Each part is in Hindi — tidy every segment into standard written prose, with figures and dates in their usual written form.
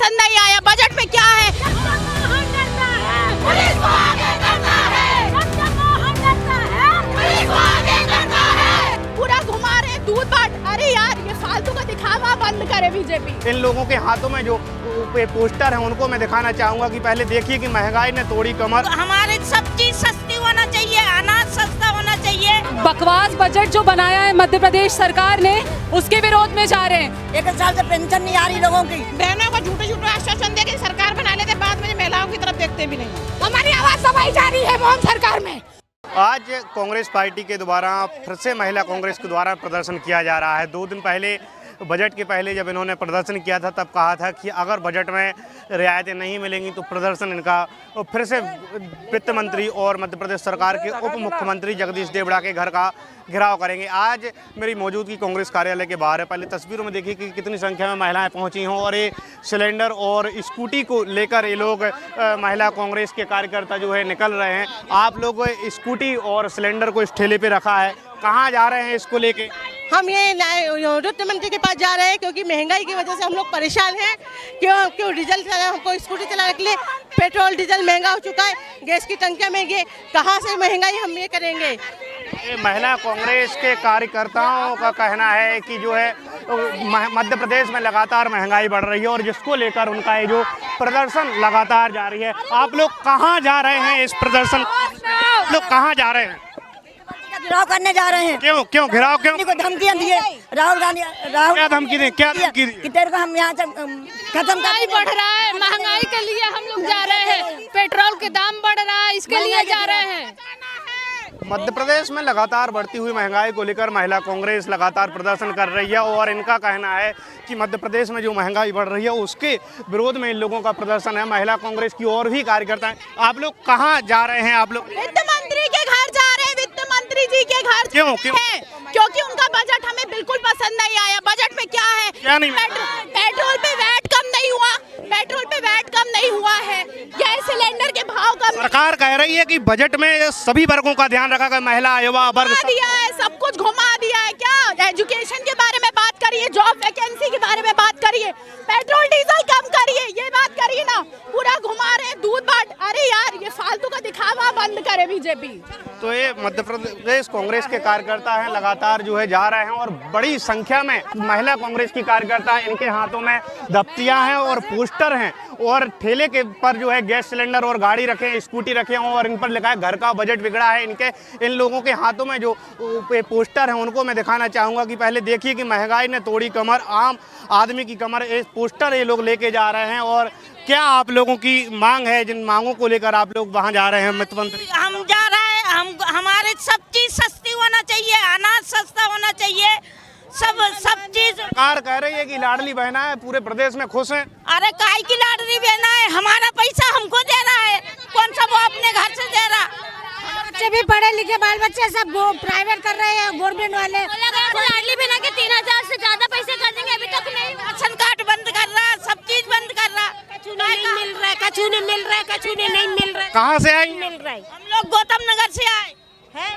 पसंद नहीं आया। बजट में क्या है? पूरा घुमा रहे दूध बाट। अरे यार ये फालतू का दिखावा बंद करे बीजेपी। इन लोगों के हाथों में जो पोस्टर है उनको मैं दिखाना चाहूंगा कि पहले देखिए कि महंगाई ने तोड़ी कमर। हमारे सब चीज सस्ती होना चाहिए, अनाज सस्ता होना चाहिए। बकवास बजट जो बनाया है मध्य प्रदेश सरकार ने, उसके विरोध में जा रहे हैं। 1 साल से पेंशन नहीं आ रही लोगों की। बहनों को झूठे आश्वासन देके सरकार बना लेते, बाद में महिलाओं की तरफ देखते भी नहीं। हमारी आवाज दबाई जा रही है मोदी सरकार में। आज कांग्रेस पार्टी के द्वारा फिर से महिला कांग्रेस के द्वारा प्रदर्शन किया जा रहा है। 2 दिन पहले बजट के पहले जब इन्होंने प्रदर्शन किया था तब कहा था कि अगर बजट में रियायतें नहीं मिलेंगी तो प्रदर्शन इनका फिर से वित्त मंत्री और मध्य प्रदेश सरकार के उप मुख्यमंत्री जगदीश देवड़ा के घर का घेराव करेंगे। आज मेरी मौजूदगी कांग्रेस कार्यालय के बाहर है। पहले तस्वीरों में देखिए कि कितनी संख्या में महिलाएं पहुंची हों और ये सिलेंडर और स्कूटी को लेकर ये लोग महिला कांग्रेस के कार्यकर्ता जो है निकल रहे हैं। आप लोग स्कूटी और सिलेंडर को इस ठेले पे रखा है, कहाँ जा रहे हैं इसको लेके? हम ये वित्त मंत्री के पास जा रहे हैं क्योंकि महंगाई की वजह से हम लोग परेशान हैं। क्यों डीजल हमको स्कूटी चलाने के लिए पेट्रोल डीजल महंगा हो चुका है, गैस की टंकियाँ महंगी, कहाँ से महंगाई हम ये करेंगे? महिला कांग्रेस के कार्यकर्ताओं का कहना है कि जो है मध्य प्रदेश में लगातार महंगाई बढ़ रही है और जिसको लेकर उनका ये जो प्रदर्शन लगातार जारी है। आप लोग कहाँ जा रहे हैं इस प्रदर्शन? आप लोग कहाँ जा रहे हैं? घिराव करने जा रहे हैं। क्यों घिराव क्यों? को धमकियां दिए राहुल गांधी। क्या धमकी दी? क्या धमकी दी? कि तेरे को हम यहाँ से खत्म महंगाई बढ़ रहा है, महंगाई के लिए हम लोग जा रहे हैं। पेट्रोल के दाम बढ़ रहा है, इसके लिए जा रहे हैं। मध्य प्रदेश में लगातार बढ़ती हुई महंगाई को लेकर महिला कांग्रेस लगातार प्रदर्शन कर रही है और इनका कहना है कि मध्य प्रदेश में जो महंगाई बढ़ रही है उसके विरोध में इन लोगों का प्रदर्शन है। महिला कांग्रेस की और भी कार्यकर्ता हैं। आप लोग कहाँ जा रहे हैं? आप लोग वित्त मंत्री के घर जा रहे हैं। वित्त मंत्री जी के घर क्यों? क्योंकि उनका बजट हमें बिल्कुल पसंद नहीं आया। बजट में क्या है? क्या नहीं? पेट्रोल पे वैट कम नहीं हुआ, पेट्रोल पे वैट कम नहीं हुआ है, गैस सिलेंडर के भाव कम। सरकार कह रही है कि बजट में सभी वर्गों का ध्यान रखा गया, महिला युवा वर्ग दिया है, सब कुछ घुमा दिया है। क्या एजुकेशन के बारे में बात करिए, जॉब वैकेंसी के बारे में बात करिए, पेट्रोल डीजल कम करिए, ये बात करिए ना। पूरा घुमा रहे दूध बाट। अरे यार ये फालतू का दिखावा बंद करे बीजेपी। तो ये मध्य प्रदेश कांग्रेस के कार्यकर्ता हैं, लगातार जो है जा रहे हैं और बड़ी संख्या में महिला कांग्रेस की कार्यकर्ता हैं। इनके हाथों में दफ्तियां हैं और पोस्टर हैं और ठेले के पर जो है गैस सिलेंडर और गाड़ी रखे, स्कूटी रखे हों और इन पर लिखा है घर का बजट बिगड़ा है। इन लोगों के हाथों में जो पोस्टर हैं उनको मैं दिखाना चाहूँगा कि पहले देखिए कि महंगाई ने तोड़ी कमर, आम आदमी की कमर। ये पोस्टर ये लोग लेके जा रहे हैं। और क्या आप लोगों की मांग है, जिन मांगों को लेकर आप लोग वहाँ जा रहे हैं? वित्त मंत्री हम जा रहे हैं, हमारे सब चीज सस्ती होना चाहिए, अनाज सस्ता होना चाहिए, सब चीज। सरकार कह रही है कि लाडली बहना है, पूरे प्रदेश में खुश हैं। अरे काय की लाडली बहना है? हमारा पैसा हमको दे रहा है, कौन सा वो अपने घर से दे रहा? बच्चे भी पढ़े लिखे, बाल बच्चे सब प्राइवेट कर रहे हैं, गवर्नमेंट वाले। लाडली बहना के 3000 से ज्यादा पैसे कर देंगे, अभी तक नहीं। राशन कार्ड बंद कर रहा, सब चीज बंद कर रहा। नहीं मिल रहा है, कछु नहीं मिल रहा है, कछु नहीं मिल रहा है। कहाँ से आई? मिल रहा है। हम लोग गौतम नगर से आए हैं,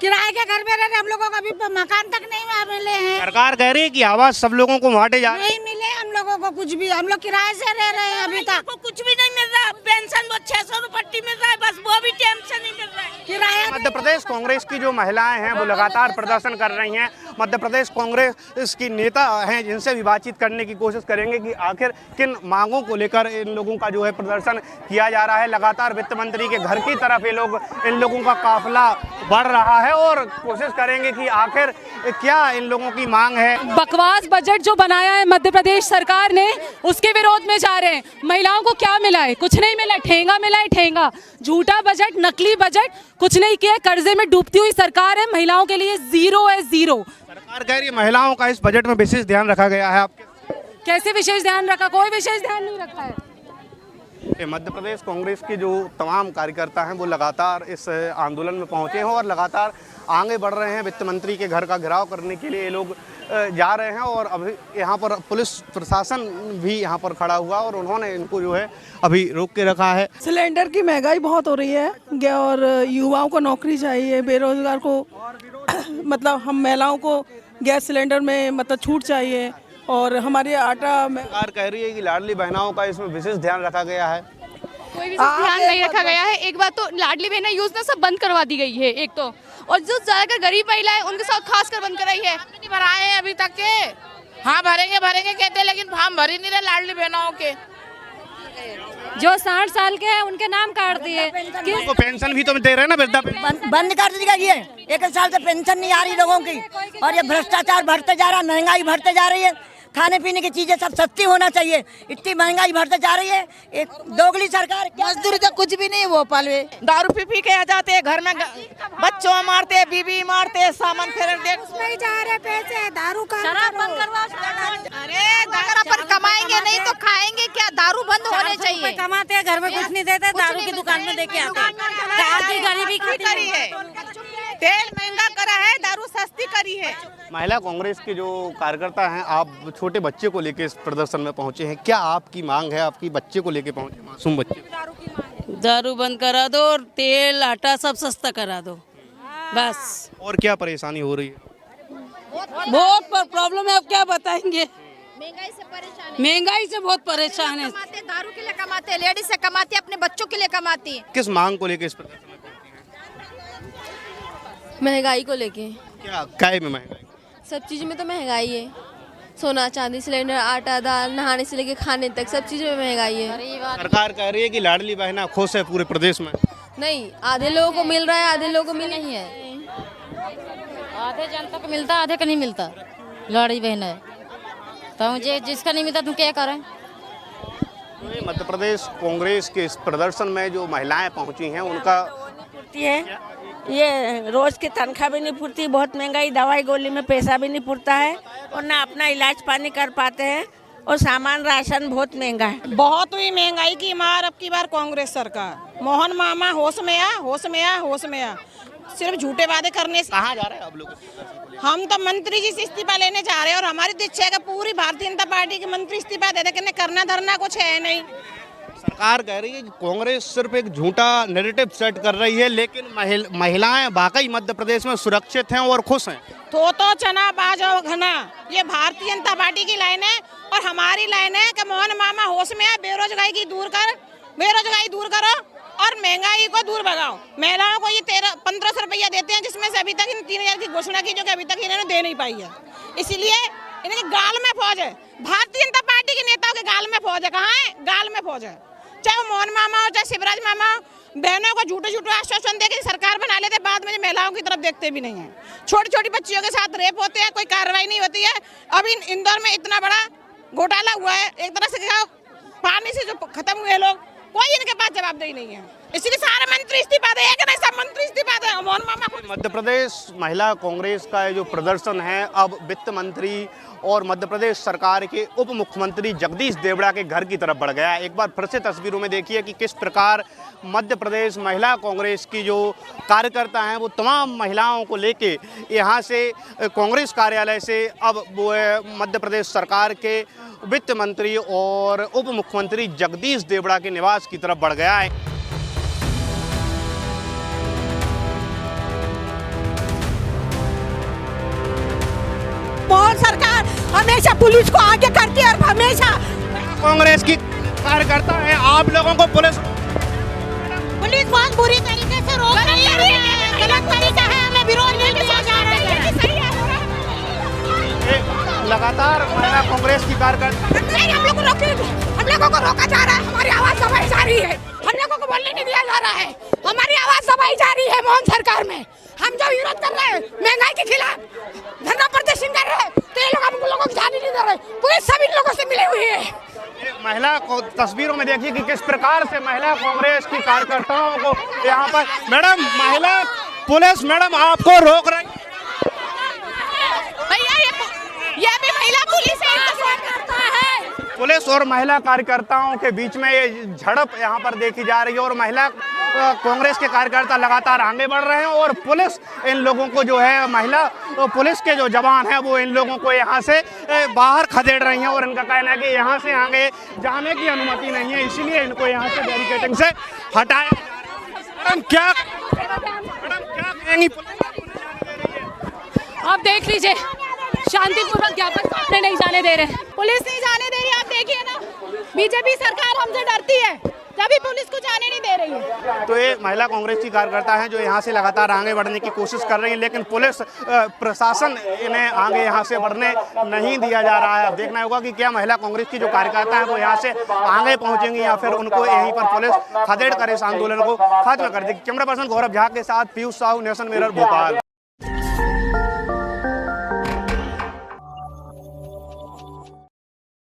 किराए के घर में रह रहे, हम लोगों को अभी मकान तक नहीं मिले हैं। सरकार कह रही है कि आवाज सब लोगों को बांटे जा रही है। नहीं मिले हम लोगों को कुछ भी, हम लोग किराए से रह रहे हैं अभी तक। कुछ भी नहीं मिल रहा। पेंशन वो 600 रुपये मिल रहा है, बस वो भी टेंशन नहीं मिल रहा है। किराया मध्य प्रदेश कांग्रेस की जो महिलाएं हैं वो लगातार प्रदर्शन कर रही हैं। मध्य प्रदेश कांग्रेस की नेता हैं जिनसे भी बातचीत करने की कोशिश करेंगे कि आखिर किन मांगों को लेकर इन लोगों का जो है प्रदर्शन किया जा रहा है। लगातार वित्त मंत्री के घर की तरफ इन लोगों का काफिला बढ़ रहा है और कोशिश करेंगे कि आखिर क्या इन लोगों की मांग है। बकवास बजट जो बनाया है मध्य प्रदेश सरकार ने, उसके विरोध में जा रहे हैं। महिलाओं को क्या मिला है? कुछ नहीं मिला, ठेंगा मिला है, ठेंगा। झूठा बजट, नकली बजट, कुछ नहीं किया। कर्जे में डूबती हुई सरकार है, महिलाओं के लिए जीरो है, जीरो। सरकार कह रही है महिलाओं का इस बजट में विशेष ध्यान रखा गया है। आपके कैसे विशेष ध्यान रखा? कोई विशेष ध्यान नहीं रखा है। मध्य प्रदेश कांग्रेस के जो तमाम कार्यकर्ता हैं वो लगातार इस आंदोलन में पहुंचे हैं और लगातार आगे बढ़ रहे हैं। वित्त मंत्री के घर का घेराव करने के लिए ये लोग जा रहे हैं और अभी यहाँ पर पुलिस प्रशासन भी यहाँ पर खड़ा हुआ और उन्होंने इनको जो है अभी रोक के रखा है। सिलेंडर की महंगाई बहुत हो रही है और युवाओं को नौकरी चाहिए, बेरोजगार को मतलब हम महिलाओं को गैस सिलेंडर में मतलब छूट चाहिए और हमारे आटा में सरकार कह रही है कि लाडली बहनाओं का इसमें विशेष ध्यान रखा गया है। कोई भी ध्यान नहीं रखा गया है। एक बात तो लाडली बहना योजना सब बंद करवा दी गई है एक तो, और जो ज्यादातर गरीब महिला है उनके साथ खास कर बंद कराई है। नहीं भराए हैं अभी तक के। हाँ भरेंगे भरेंगे कहते हैं, लेकिन फॉर्म भर ही नहीं रहे लाडली बहनों के। जो 60 साल के हैं उनके नाम काट दिए। उनको पेंशन भी तो दे रहे हैं ना, वृद्धा पेंशन। बंद कर दीजिएगा। ये 1 साल से पेंशन नहीं आ रही लोगों की, और ये भ्रष्टाचार बढ़ते जा रहा है, महंगाई बढ़ते जा रही है, खाने पीने की चीजें सब सस्ती होना चाहिए। इतनी महंगाई बढ़ते जा रही है। एक दोगली सरकार, मजदूरी तो कुछ भी नहीं वो पालवे। दारू पी के आ जाते हैं घर में, बच्चों मारते, बीबी मारते, सामान फेर दे। नहीं जा रहे पैसे, दारू का शराब बंद करवा। अरे अगर अपन कमाएंगे नहीं तो खाएंगे क्या? दारू बंद होने चाहिए। कमाते हैं, घर में कुछ नहीं देते, दारू की दुकान में देके आते हैं। गरीबी करी है, तेल महंगा करा है, दारू सस्ती करी है। महिला कांग्रेस के जो कार्यकर्ता हैं, आप छोटे बच्चे को लेकर इस प्रदर्शन में पहुंचे हैं, क्या आपकी मांग है? आपकी बच्चे को लेकर पहुंचे, मासूम बच्चे। दारू बंद करा दो और तेल आटा सब सस्ता करा दो बस। और क्या परेशानी हो रही है? बहुत प्रॉब्लम है, अब क्या बताएंगे। महंगाई से परेशान है। महंगाई से बहुत परेशान है। कमाते दारू के लिए कमाते, लेडीज से कमाती, अपने बच्चों के लिए कमाती है। किस मांग को लेकर इस प्रदर्शन में पहुंची हैं? महंगाई को लेके। क्या काय में महंगाई? सब चीज़ में तो महंगाई है। सोना चांदी, सिलेंडर, आटा दाल, नहाने से लेके खाने तक सब चीज़ में महंगाई है। सरकार कह रही है कि लाडली बहना खुश है पूरे प्रदेश में। नहीं, आधे लोगों को मिल रहा है, आधे लोगों को मिल नहीं है। आधे जनता को मिलता, आधे को नहीं मिलता। लाडली बहन है तो मुझे जिसका नहीं मिलता तुम क्या करें। मध्य प्रदेश कांग्रेस के इस प्रदर्शन में जो महिलाएं पहुंची हैं उनका है। ये रोज की तनख्वाह भी नहीं पूर्ति, बहुत महंगाई, दवाई गोली में पैसा भी नहीं पूरता है, और ना अपना इलाज पानी कर पाते हैं, और सामान राशन बहुत महंगा है। बहुत हुई महंगाई की मार अब की बार कांग्रेस सरकार। मोहन मामा होश में आ, होश में आ, होश में आ। सिर्फ झूठे वादे करने से। कहाँ जा रहे हैं आप लोग? हम तो मंत्री जी से इस्तीफा लेने जा रहे हैं, और हमारी तो इच्छा है कि पूरी भारतीय जनता पार्टी के मंत्री इस्तीफा दे दें। करना धरना कुछ है नहीं। सरकार कह रही है कि कांग्रेस सिर्फ एक झूठा नैरेटिव सेट कर रही है, लेकिन महिलाएं वाकई मध्य प्रदेश में सुरक्षित हैं और खुश हैं। तो चना बाजो घना, ये भारतीय जनता पार्टी की लाइन है, और हमारी लाइन है कि मोहन मामा होश में आए, बेरोजगारी दूर करो और महंगाई को दूर भगाओ। महिलाओं को ये 1500 रुपया देते हैं, जिसमें से अभी तक इन 3000 की घोषणा की, जो कि अभी तक इन्होंने दे नहीं पाई है। इसीलिए इनके गाल में फौज है, भारतीय जनता पार्टी के नेताओं के गाल में फौज है। कहाँ है? गाल में फौज है। चाहे वो मोहन मामा हो, चाहे शिवराज मामा हो, बहनों को झूठे आश्वासन देकर सरकार बना लेते, बाद में महिलाओं की तरफ देखते भी नहीं है। छोटी छोटी बच्चियों के साथ रेप होते हैं, कोई कार्रवाई नहीं होती है। अभी इंदौर में इतना बड़ा घोटाला हुआ है, एक तरह से पानी से जो खत्म हुए लोग, कोई इनके पास जवाबदेही नहीं है। इसलिए सारे मंत्री इस्तीफा दे, नहीं सब मंत्री इस्तीफा दे। मोहन मामा मध्य प्रदेश महिला कांग्रेस का जो प्रदर्शन है, अब वित्त मंत्री और मध्य प्रदेश सरकार के उप मुख्यमंत्री जगदीश देवड़ा के घर की तरफ बढ़ गया। एक बार फिर से तस्वीरों में देखिए कि किस प्रकार मध्य प्रदेश महिला कांग्रेस की जो कार्यकर्ता हैं वो तमाम महिलाओं को लेके यहाँ से कांग्रेस कार्यालय से अब वो मध्य प्रदेश सरकार के वित्त मंत्री और उप मुख्यमंत्री जगदीश देवड़ा के निवास की तरफ बढ़ गया है। मोहन सरकार हमेशा पुलिस को आगे करती है, और हमेशा कांग्रेस की कार्यकर्ता है, आप लोगों को पुलिस बहुत बुरी तरीके से रोक रही है। गलत तरीका है, हमें विरोध में भी जा रहे हैं। लगातार महिला कांग्रेस की कार्यकर्ता नहीं, हम लोगों को रोका जा रहा है, हमारी आवाज दबाई जा रही है, हम लोगों को बोलने नहीं दिया जा रहा है, हमारी आवाज दबाई जा रही है। मोहन सरकार में हम जो विरोध कर रहे हैं महंगाई के खिलाफ, धरना प्रदर्शन कर रहे हैं, तो ये लोग हम लोगों को जाने नहीं दे रहे। पुलिस सभी लोगों से मिली हुई है। महिला को तस्वीरों में देखिए कि किस प्रकार से महिला कांग्रेस की कार्यकर्ताओं को यहाँ पर मैडम महिला पुलिस मैडम आपको रोक रही है। भैया ये भी महिला पुलिस है। पुलिस और महिला कार्यकर्ताओं के बीच में ये झड़प यहाँ पर देखी जा रही है, और महिला कांग्रेस के कार्यकर्ता लगातार आगे बढ़ रहे हैं, और पुलिस इन लोगों को जो है महिला पुलिस के जो जवान हैं वो इन लोगों को यहाँ से बाहर खदेड़ रही हैं, और इनका कहना है कि यहाँ से आगे जाने की अनुमति नहीं है, इसीलिए इनको यहाँ से बैरिकेडिंग से हटाया। मैडम क्या कहेंगी? आप देख लीजिए, शांतिपूर्वक ज्ञापन सामने नहीं जाने दे रहे। पुलिस नहीं जाने दे रही, आप देखिए ना, बीजेपी सरकार हमसे डरती है, तभी पुलिस को जाने नहीं दे रही है। तो ये महिला कांग्रेस की कार्यकर्ता हैं जो यहाँ से लगातार आगे बढ़ने की कोशिश कर रही है, लेकिन पुलिस प्रशासन इन्हें आगे यहाँ से बढ़ने नहीं दिया जा रहा है। अब देखना होगा कि क्या महिला कांग्रेस की जो कार्यकर्ता हैं वो यहाँ से आगे पहुँचेंगी या फिर उनको यहीं पर पुलिस खदेड़ कर इस आंदोलन को खत्म कर देगी। कैमरा पर्सन गौरव झा के साथ पीयूष साहू, नेशन मिरर, भोपाल।